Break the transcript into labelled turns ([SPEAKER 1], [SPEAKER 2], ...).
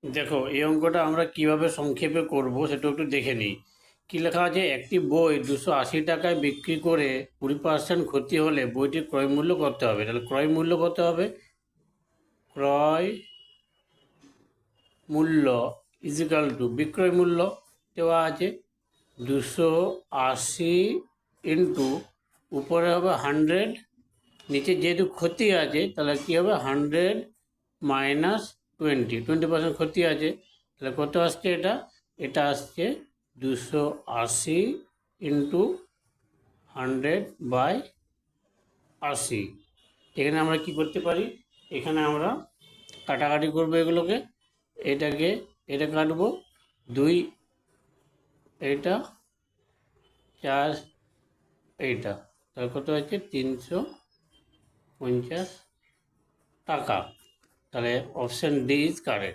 [SPEAKER 1] দেখো এই অঙ্কটা আমরা কিভাবে সংক্ষেপে করব সেটা একটু দেখে নিই। কি লেখা আছে, একটি বই 280 টাকায় বিক্রি করে 20% ক্ষতি হলে বইটির ক্রয় মূল্য কত হবে? তাহলে ক্রয় মূল্য কত হবে? ক্রয় মূল্য ইজিক্যাল টু বিক্রয় মূল্য দেওয়া আছে 280 ইন্টু উপরে হবে 100, নিচে যেহেতু ক্ষতি আছে তাহলে কী হবে 100 মাইনাস 20% ক্ষতি আছে। তাহলে কত আসছে এটা? এটা আসছে 280 ইন্টু 100/80। এখানে আমরা কি করতে পারি, এখানে আমরা কাটাকাটি করবো এগুলোকে, এটাকে এটা কাটবো 2, এইটা 4, এইটা, তাহলে কত হচ্ছে 350 টাকা। তাহলে অপশান ডি ইজ কারেক্ট।